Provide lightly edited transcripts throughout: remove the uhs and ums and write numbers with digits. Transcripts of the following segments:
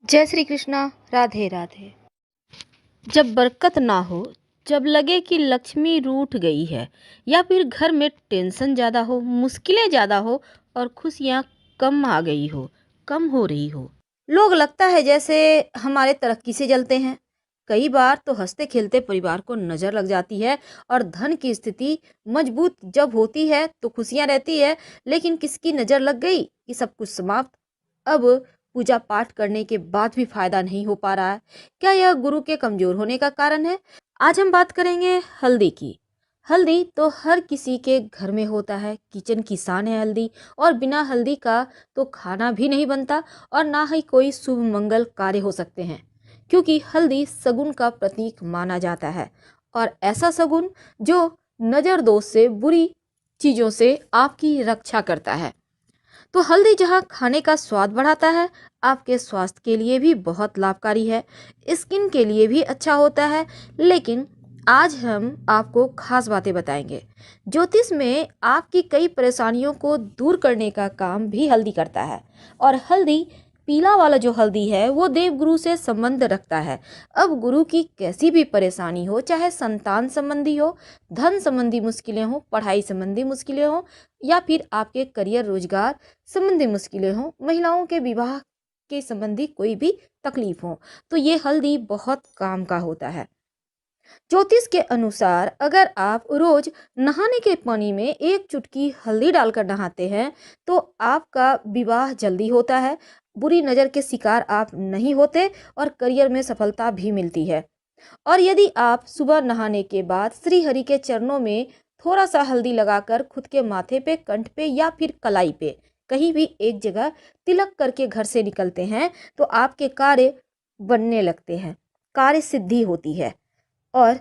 जय श्री कृष्णा। राधे राधे। जब बरकत ना हो, जब लगे कि लक्ष्मी रूठ गई है या फिर घर में टेंशन ज़्यादा हो, मुश्किलें ज़्यादा हो और खुशियाँ कम आ गई हो, कम हो रही हो, लोग लगता है जैसे हमारे तरक्की से जलते हैं। कई बार तो हंसते खेलते परिवार को नज़र लग जाती है और धन की स्थिति मजबूत जब होती है तो खुशियाँ रहती है, लेकिन किसकी नज़र लग गई कि सब कुछ समाप्त। अब पूजा पाठ करने के बाद भी फायदा नहीं हो पा रहा है। क्या यह गुरु के कमजोर होने का कारण है? आज हम बात करेंगे हल्दी की। हल्दी तो हर किसी के घर में होता है, किचन की शान है हल्दी। और बिना हल्दी का तो खाना भी नहीं बनता और ना ही कोई शुभ मंगल कार्य हो सकते हैं, क्योंकि हल्दी सगुन का प्रतीक माना जाता है। और ऐसा सगुन जो नजर दोष से, बुरी चीजों से आपकी रक्षा करता है। तो हल्दी जहाँ खाने का स्वाद बढ़ाता है, आपके स्वास्थ्य के लिए भी बहुत लाभकारी है, स्किन के लिए भी अच्छा होता है। लेकिन आज हम आपको खास बातें बताएंगे। ज्योतिष में आपकी कई परेशानियों को दूर करने का काम भी हल्दी करता है। और हल्दी, पीला वाला जो हल्दी है, वो देवगुरु से संबंध रखता है। अब गुरु की कैसी भी परेशानी हो, चाहे संतान संबंधी हो, धन संबंधी मुश्किलें हो, पढ़ाई संबंधी मुश्किलें हो, या फिर आपके करियर रोजगार संबंधी मुश्किलें हों, महिलाओं के विवाह के संबंधी कोई भी तकलीफ हो, तो ये हल्दी बहुत काम का होता है। ज्योतिष के अनुसार अगर आप रोज नहाने के पानी में एक चुटकी हल्दी डालकर नहाते हैं तो आपका विवाह जल्दी होता है, बुरी नजर के शिकार आप नहीं होते और करियर में सफलता भी मिलती है। और यदि आप सुबह नहाने के बाद श्री हरि के चरणों में थोड़ा सा हल्दी लगाकर खुद के माथे पे, कंठ पे या फिर कलाई पे कहीं भी एक जगह तिलक करके घर से निकलते हैं तो आपके कार्य बनने लगते हैं, कार्य सिद्धि होती है। और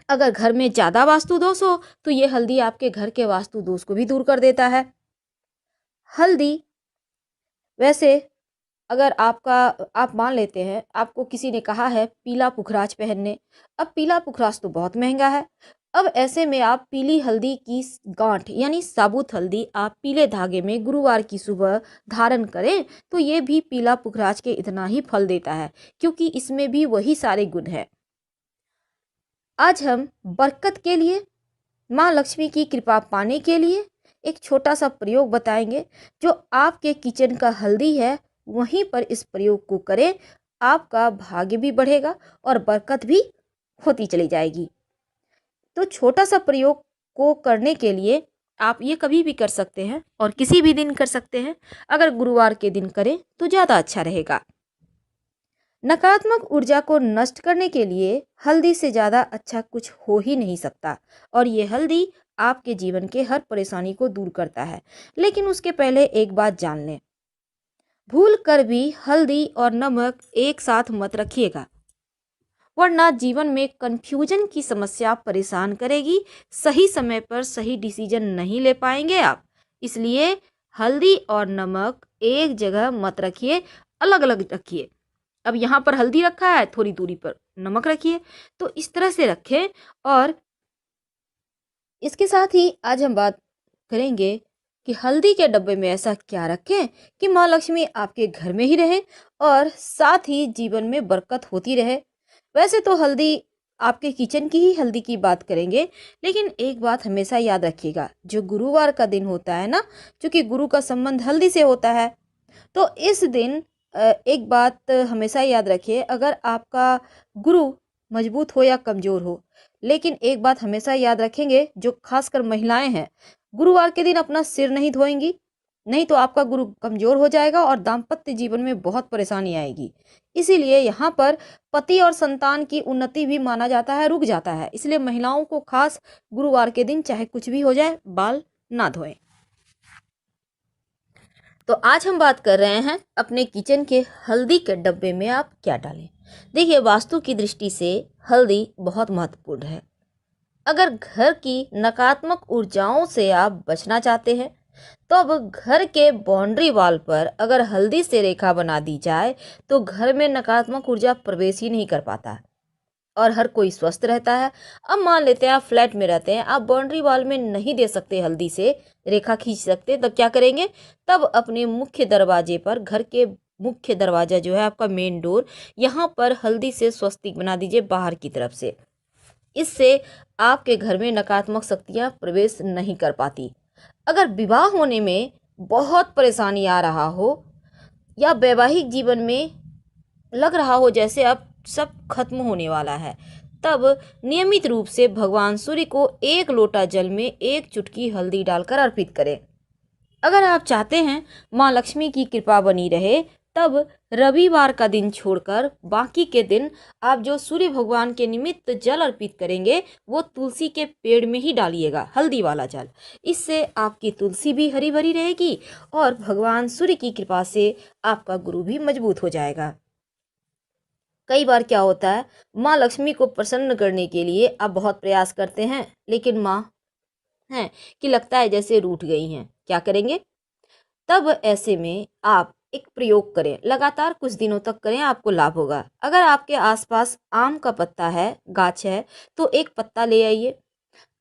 अगर घर में ज्यादा वास्तु दोष हो तो ये हल्दी आपके घर के वास्तु दोष को भी दूर कर देता है। हल्दी वैसे, अगर आप मान लेते हैं आपको किसी ने कहा है पीला पुखराज पहनने। अब पीला पुखराज तो बहुत महंगा है। अब ऐसे में आप पीली हल्दी की गांठ यानी साबुत हल्दी आप पीले धागे में गुरुवार की सुबह धारण करें तो ये भी पीला पुखराज के इतना ही फल देता है, क्योंकि इसमें भी वही सारे गुण हैं। आज हम बरकत के लिए, माँ लक्ष्मी की कृपा पाने के लिए एक छोटा सा प्रयोग बताएंगे। जो आपके किचन का हल्दी है वहीं पर इस प्रयोग को करें, आपका भाग्य भी बढ़ेगा और बरकत भी होती चली जाएगी। तो छोटा सा प्रयोग को करने के लिए आप ये कभी भी कर सकते हैं और किसी भी दिन कर सकते हैं। अगर गुरुवार के दिन करें तो ज़्यादा अच्छा रहेगा। नकारात्मक ऊर्जा को नष्ट करने के लिए हल्दी से ज़्यादा अच्छा कुछ हो ही नहीं सकता। और ये हल्दी आपके जीवन के हर परेशानी को दूर करता है। लेकिन उसके पहले एक बात जान लें, भूल कर भी हल्दी और नमक एक साथ मत रखिएगा, वरना जीवन में कंफ्यूजन की समस्या परेशान करेगी। सही समय पर सही डिसीजन नहीं ले पाएंगे आप। इसलिए हल्दी और नमक एक जगह मत रखिए, अलग अलग रखिए। अब यहाँ पर हल्दी रखा है, थोड़ी दूरी पर नमक रखिए, तो इस तरह से रखें। और इसके साथ ही आज हम बात करेंगे कि हल्दी के डब्बे में ऐसा क्या रखें कि माँ लक्ष्मी आपके घर में ही रहे और साथ ही जीवन में बरकत होती रहे। वैसे तो हल्दी, आपके किचन की ही हल्दी की बात करेंगे, लेकिन एक बात हमेशा याद रखिएगा, जो गुरुवार का दिन होता है ना, क्योंकि गुरु का संबंध हल्दी से होता है, तो इस दिन एक बात हमेशा याद रखिए, अगर आपका गुरु मजबूत हो या कमजोर हो, लेकिन एक बात हमेशा याद रखेंगे, जो खासकर महिलाएं हैं, गुरुवार के दिन अपना सिर नहीं धोएंगी, नहीं तो आपका गुरु कमजोर हो जाएगा और दाम्पत्य जीवन में बहुत परेशानी आएगी। इसीलिए यहाँ पर पति और संतान की उन्नति भी माना जाता है, रुक जाता है। इसलिए महिलाओं को खास गुरुवार के दिन चाहे कुछ भी हो जाए, बाल ना धोएं। तो आज हम बात कर रहे हैं अपने किचन के हल्दी के डब्बे में आप क्या डालें। देखिए, वास्तु की दृष्टि से हल्दी बहुत महत्वपूर्ण है। अगर घर की नकारात्मक ऊर्जाओं से आप बचना चाहते हैं तो अब घर के बाउंड्री वॉल पर अगर हल्दी से रेखा बना दी जाए तो घर में नकारात्मक ऊर्जा प्रवेश ही नहीं कर पाता और हर कोई स्वस्थ रहता है। अब मान लेते हैं आप फ्लैट में रहते हैं, आप बाउंड्री वॉल में नहीं दे सकते, हल्दी से रेखा खींच सकते, तब क्या करेंगे? तब अपने मुख्य दरवाजे पर, घर के मुख्य दरवाज़ा जो है आपका मेन डोर, यहाँ पर हल्दी से स्वस्तिक बना दीजिए बाहर की तरफ से। इससे आपके घर में नकारात्मक शक्तियाँ प्रवेश नहीं कर पाती। अगर विवाह होने में बहुत परेशानी आ रहा हो या वैवाहिक जीवन में लग रहा हो जैसे अब सब खत्म होने वाला है, तब नियमित रूप से भगवान सूर्य को 1 लोटा जल में 1 चुटकी हल्दी डालकर अर्पित करें। अगर आप चाहते हैं माँ लक्ष्मी की कृपा बनी रहे, तब रविवार का दिन छोड़कर बाकी के दिन आप जो सूर्य भगवान के निमित्त जल अर्पित करेंगे वो तुलसी के पेड़ में ही डालिएगा, हल्दी वाला जल। इससे आपकी तुलसी भी हरी भरी रहेगी और भगवान सूर्य की कृपा से आपका गुरु भी मजबूत हो जाएगा। कई बार क्या होता है, माँ लक्ष्मी को प्रसन्न करने के लिए आप बहुत प्रयास करते हैं, लेकिन माँ हैं कि लगता है जैसे रूठ गई हैं। क्या करेंगे? तब ऐसे में आप एक प्रयोग करें, लगातार कुछ दिनों तक करें, आपको लाभ होगा। अगर आपके आसपास आम का पत्ता है, गाछ है, तो एक पत्ता ले आइए।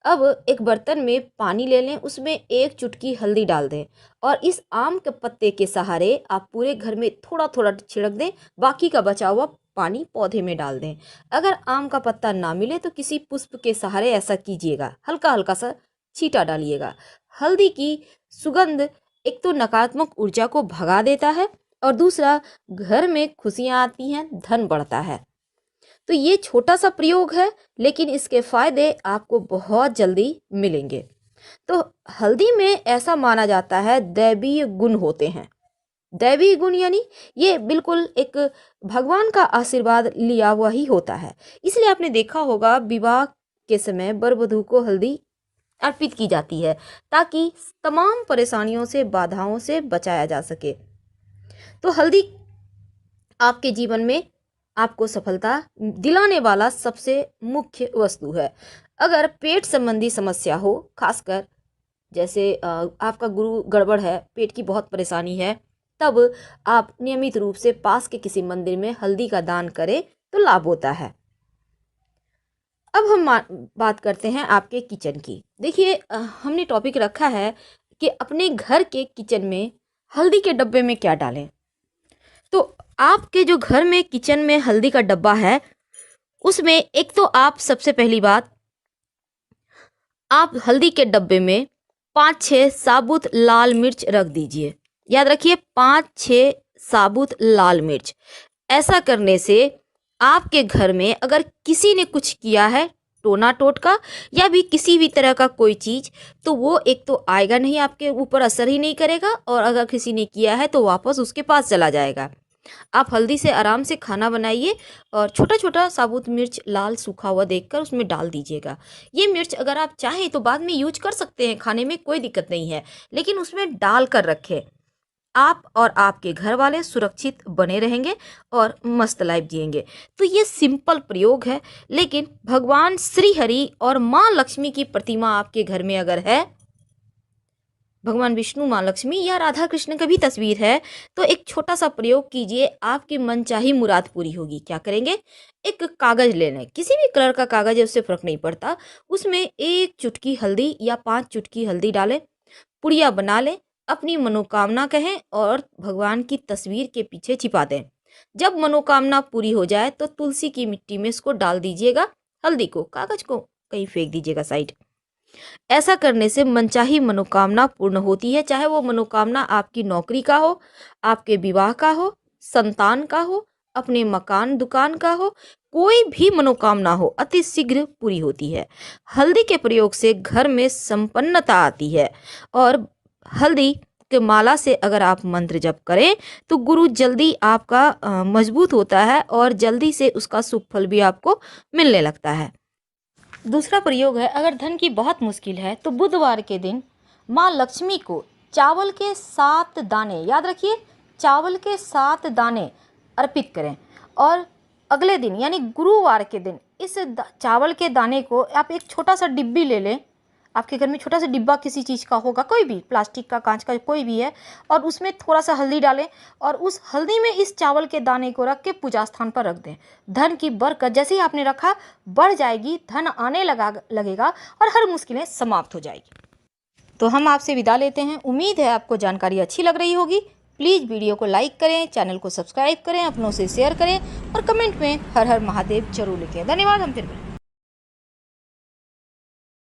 अब एक बर्तन में पानी ले लें, उसमें 1 चुटकी हल्दी डाल दें और इस आम के पत्ते के सहारे आप पूरे घर में थोड़ा थोड़ा छिड़क दें, बाकी का बचा हुआ पानी पौधे में डाल दें। अगर आम का पत्ता ना मिले तो किसी पुष्प के सहारे ऐसा कीजिएगा, हल्का हल्का सा छींटा डालिएगा। हल्दी की सुगंध एक तो नकारात्मक ऊर्जा को भगा देता है और दूसरा घर में खुशियाँ आती हैं, धन बढ़ता है। तो ये छोटा सा प्रयोग है, लेकिन इसके फायदे आपको बहुत जल्दी मिलेंगे। तो हल्दी में ऐसा माना जाता है दैवीय गुण होते हैं। दैवीय गुण यानी ये बिल्कुल एक भगवान का आशीर्वाद लिया हुआ ही होता है। इसलिए आपने देखा होगा विवाह के समय वर वधू को हल्दी अर्पित की जाती है ताकि तमाम परेशानियों से, बाधाओं से बचाया जा सके। तो हल्दी आपके जीवन में आपको सफलता दिलाने वाला सबसे मुख्य वस्तु है। अगर पेट संबंधी समस्या हो, खासकर जैसे आपका गुरु गड़बड़ है, पेट की बहुत परेशानी है, तब आप नियमित रूप से पास के किसी मंदिर में हल्दी का दान करें तो लाभ होता है। अब हम बात करते हैं आपके किचन की। देखिए हमने टॉपिक रखा है कि अपने घर के किचन में हल्दी के डब्बे में क्या डालें। तो आपके जो घर में किचन में हल्दी का डब्बा है, उसमें एक तो आप सबसे पहली बात, आप हल्दी के डब्बे में 5-6 साबुत लाल मिर्च रख दीजिए। याद रखिए 5-6 साबुत लाल मिर्च। ऐसा करने से आपके घर में अगर किसी ने कुछ किया है, टोना टोटका या भी किसी भी तरह का कोई चीज़, तो वो एक तो आएगा नहीं, आपके ऊपर असर ही नहीं करेगा, और अगर किसी ने किया है तो वापस उसके पास चला जाएगा। आप हल्दी से आराम से खाना बनाइए और छोटा छोटा साबुत मिर्च लाल सूखा हुआ देखकर उसमें डाल दीजिएगा। ये मिर्च अगर आप चाहें तो बाद में यूज कर सकते हैं, खाने में कोई दिक्कत नहीं है, लेकिन उसमें डाल कर रखें। आप और आपके घर वाले सुरक्षित बने रहेंगे और मस्त लाइफ जिएंगे। तो ये सिंपल प्रयोग है, लेकिन भगवान श्री हरि और माँ लक्ष्मी की प्रतिमा आपके घर में अगर है, भगवान विष्णु, माँ लक्ष्मी या राधा कृष्ण की भी तस्वीर है, तो एक छोटा सा प्रयोग कीजिए, आपकी मनचाही मुराद पूरी होगी। क्या करेंगे? एक कागज ले लें, किसी भी कलर का कागज है, उससे फर्क नहीं पड़ता। उसमें 1 चुटकी हल्दी या 5 चुटकी हल्दी डालें, पुड़िया बना लें, अपनी मनोकामना कहें और भगवान की तस्वीर के पीछे छिपा दें। जब मनोकामना पूरी हो जाए तो तुलसी की मिट्टी में इसको डाल दीजिएगा, हल्दी को, कागज को कहीं फेंक दीजिएगा साइड। ऐसा करने से मनचाही मनोकामना पूर्ण होती है, चाहे वो मनोकामना आपकी नौकरी का हो, आपके विवाह का हो, संतान का हो, अपने मकान दुकान का हो, कोई भी मनोकामना हो, अति शीघ्र पूरी होती है। हल्दी के प्रयोग से घर में संपन्नता आती है और हल्दी के माला से अगर आप मंत्र जप करें तो गुरु जल्दी आपका मजबूत होता है और जल्दी से उसका शुभ फल भी आपको मिलने लगता है। दूसरा प्रयोग है, अगर धन की बहुत मुश्किल है तो बुधवार के दिन माँ लक्ष्मी को चावल के 7 दाने, याद रखिए चावल के 7 दाने अर्पित करें और अगले दिन यानी गुरुवार के दिन इस चावल के दाने को आप एक छोटा सा डिब्बी ले लें। आपके घर में छोटा सा डिब्बा किसी चीज़ का होगा, कोई भी प्लास्टिक का, कांच का, कोई भी है, और उसमें थोड़ा सा हल्दी डालें और उस हल्दी में इस चावल के दाने को रख के पूजा स्थान पर रख दें। धन की बरकत जैसे ही आपने रखा बढ़ जाएगी, धन आने लगेगा और हर मुश्किलें समाप्त हो जाएगी। तो हम आपसे विदा लेते हैं। उम्मीद है आपको जानकारी अच्छी लग रही होगी। प्लीज़ वीडियो को लाइक करें, चैनल को सब्सक्राइब करें, अपनों से शेयर करें और कमेंट में हर हर महादेव जरूर लिखें। धन्यवाद। हम फिर मिलेंगे।